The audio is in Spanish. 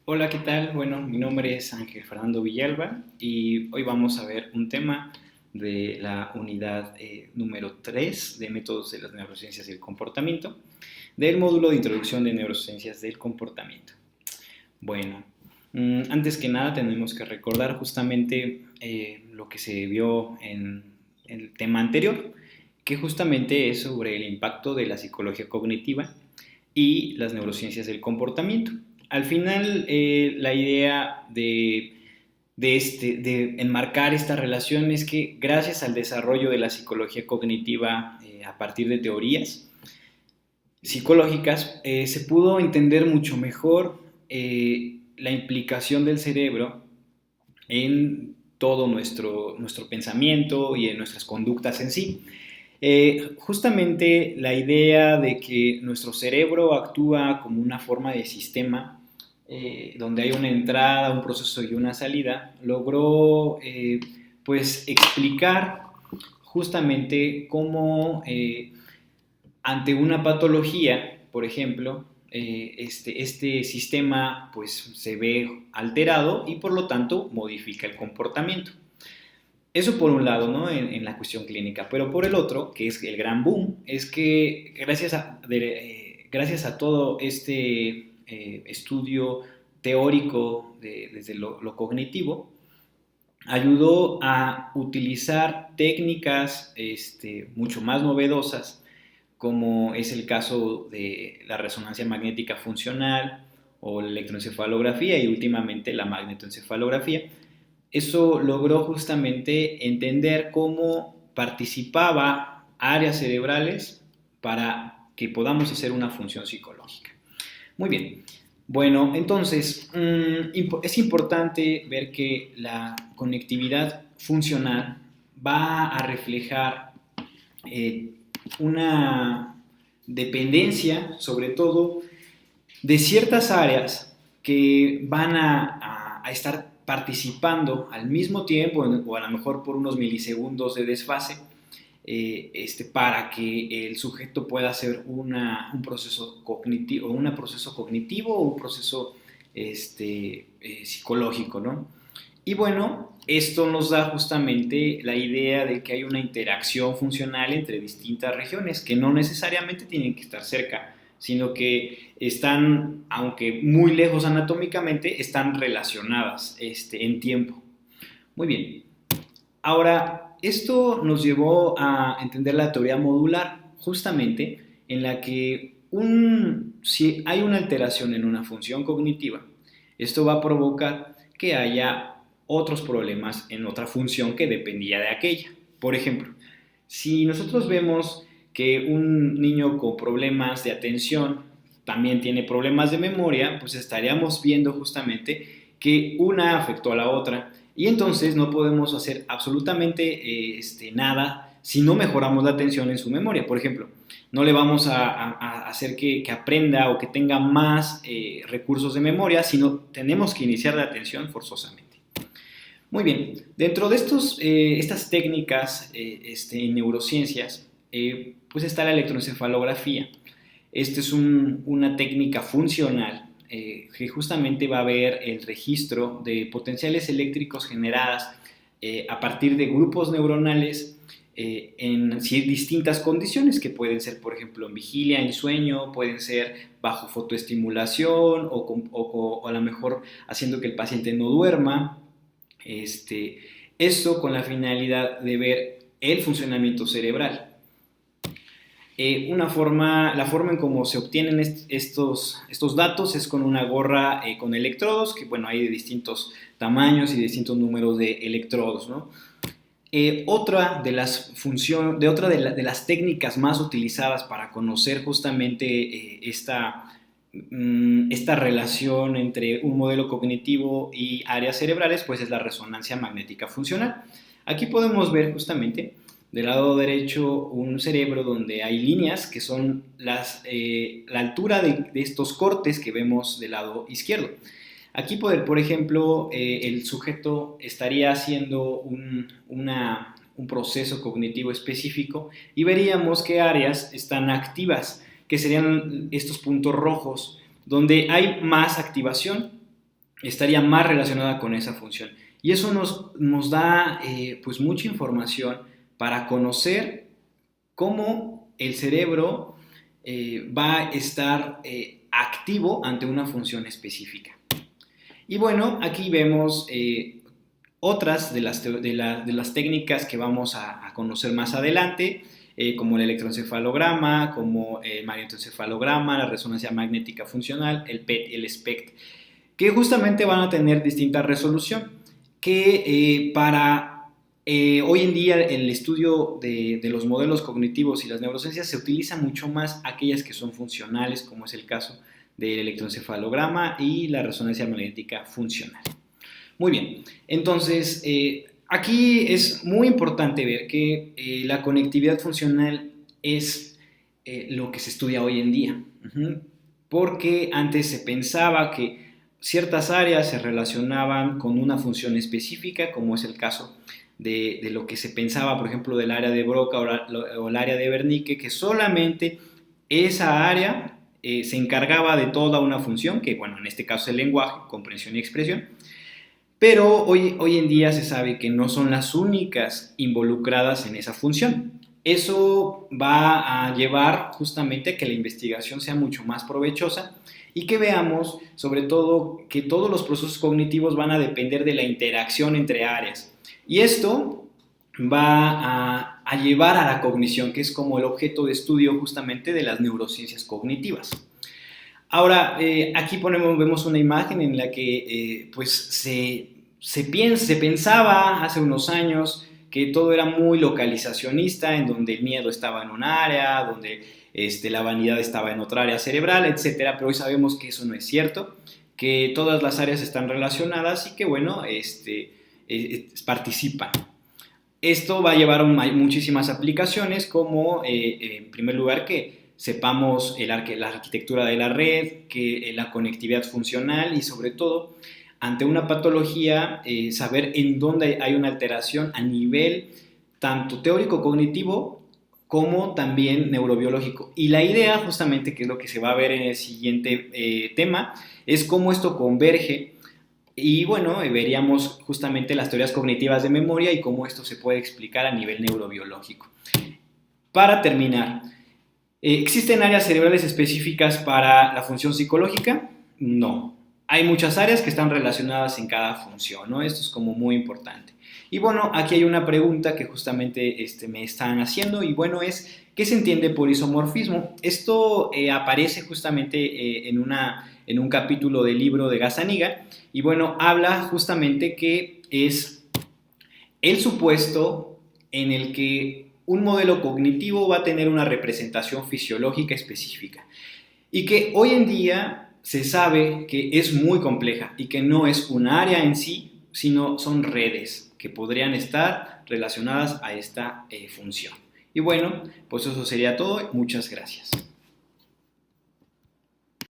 Hola, ¿qué tal? Bueno, mi nombre es Ángel Fernando Villalba y hoy vamos a ver un tema de la unidad número 3 de métodos de las neurociencias del comportamiento, del módulo de introducción de neurociencias del comportamiento. Bueno, antes que nada tenemos que recordar justamente lo que se vio en el tema anterior, que justamente es sobre el impacto de la psicología cognitiva y las neurociencias del comportamiento. Al final, la idea de enmarcar esta relación es que gracias al desarrollo de la psicología cognitiva a partir de teorías psicológicas, se pudo entender mucho mejor la implicación del cerebro en todo nuestro pensamiento y en nuestras conductas en sí. Justamente la idea de que nuestro cerebro actúa como una forma de sistema donde hay una entrada, un proceso y una salida, logró pues explicar justamente cómo ante una patología, por ejemplo, este sistema pues se ve alterado y por lo tanto modifica el comportamiento. Eso por un lado, ¿no? En la cuestión clínica. Pero por el otro, que es el gran boom, es que gracias a todo este estudio teórico desde lo cognitivo, ayudó a utilizar técnicas mucho más novedosas, como es el caso de la resonancia magnética funcional o la electroencefalografía y últimamente la magnetoencefalografía. Eso logró justamente entender cómo participaba áreas cerebrales para que podamos hacer una función psicológica. Muy bien. Bueno, entonces es importante ver que la conectividad funcional va a reflejar eh, una dependencia, sobre todo, de ciertas áreas que van a estar participando al mismo tiempo o a lo mejor por unos milisegundos de desfase para que el sujeto pueda hacer un proceso cognitivo, o un proceso psicológico, ¿no? Y bueno, esto nos da justamente la idea de que hay una interacción funcional entre distintas regiones que no necesariamente tienen que estar cerca, sino que están, aunque muy lejos anatómicamente, están relacionadas en tiempo. Muy bien. Ahora, esto nos llevó a entender la teoría modular, justamente en la que si hay una alteración en una función cognitiva, esto va a provocar que haya otros problemas en otra función que dependía de aquella. Por ejemplo, si nosotros vemos que un niño con problemas de atención también tiene problemas de memoria, pues estaríamos viendo justamente que una afectó a la otra y entonces no podemos hacer absolutamente nada si no mejoramos la atención en su memoria. Por ejemplo, no le vamos a hacer que aprenda o que tenga más recursos de memoria, sino tenemos que iniciar la atención forzosamente. Muy bien, dentro de estas técnicas en neurociencias, pues está la electroencefalografía. Esta es una técnica funcional que justamente va a ver el registro de potenciales eléctricos generadas a partir de grupos neuronales en distintas condiciones que pueden ser, por ejemplo, en vigilia, en sueño, pueden ser bajo fotoestimulación o a lo mejor haciendo que el paciente no duerma. Esto con la finalidad de ver el funcionamiento cerebral. La forma en cómo se obtienen estos datos es con una gorra con electrodos, que bueno, hay de distintos tamaños y distintos números de electrodos, ¿no? Otra de las técnicas más utilizadas para conocer justamente esta relación entre un modelo cognitivo y áreas cerebrales, pues es la resonancia magnética funcional. Aquí podemos ver justamente del lado derecho un cerebro donde hay líneas que son la altura de estos cortes que vemos del lado izquierdo. Aquí, por ejemplo, el sujeto estaría haciendo un proceso cognitivo específico y veríamos qué áreas están activas, que serían estos puntos rojos, donde hay más activación. estaría más relacionada con esa función. Y eso nos da pues mucha información para conocer cómo el cerebro va a estar activo ante una función específica. Y bueno, aquí vemos otras de las técnicas que vamos a conocer más adelante, como el electroencefalograma, como el magnetoencefalograma, la resonancia magnética funcional, el PET, el SPECT, que justamente van a tener distinta resolución, que para hoy en día el estudio de los modelos cognitivos y las neurociencias se utiliza mucho más aquellas que son funcionales, como es el caso del electroencefalograma y la resonancia magnética funcional. Muy bien, entonces aquí es muy importante ver que la conectividad funcional es lo que se estudia hoy en día, porque antes se pensaba que ciertas áreas se relacionaban con una función específica, como es el caso de lo que se pensaba, por ejemplo, del área de Broca o el área de Wernicke, que solamente esa área se encargaba de toda una función, que bueno, en este caso el lenguaje, comprensión y expresión, pero hoy en día se sabe que no son las únicas involucradas en esa función. Eso va a llevar justamente a que la investigación sea mucho más provechosa y que veamos, sobre todo, que todos los procesos cognitivos van a depender de la interacción entre áreas. Y esto va a llevar a la cognición, que es como el objeto de estudio justamente de las neurociencias cognitivas. Ahora, aquí vemos una imagen en la que pues se pensaba hace unos años que todo era muy localizacionista, en donde el miedo estaba en un área, donde la vanidad estaba en otra área cerebral, etcétera, pero hoy sabemos que eso no es cierto, que todas las áreas están relacionadas y que, bueno, participan. Esto va a llevar a muchísimas aplicaciones, como en primer lugar que sepamos la arquitectura de la red, que la conectividad funcional y sobre todo ante una patología saber en dónde hay una alteración a nivel tanto teórico-cognitivo como también neurobiológico. Y la idea justamente, que es lo que se va a ver en el siguiente tema, es cómo esto converge. Y bueno, veríamos justamente las teorías cognitivas de memoria y cómo esto se puede explicar a nivel neurobiológico. Para terminar, ¿existen áreas cerebrales específicas para la función psicológica? No. Hay muchas áreas que están relacionadas en cada función, ¿no? Esto es como muy importante. Y bueno, aquí hay una pregunta que justamente me están haciendo y bueno, es ¿qué se entiende por isomorfismo? Esto aparece justamente en un capítulo del libro de Gazzaniga y bueno, habla justamente que es el supuesto en el que un modelo cognitivo va a tener una representación fisiológica específica y que hoy en día se sabe que es muy compleja y que no es un área en sí, sino son redes que podrían estar relacionadas a esta función. Y bueno, pues eso sería todo. Muchas gracias.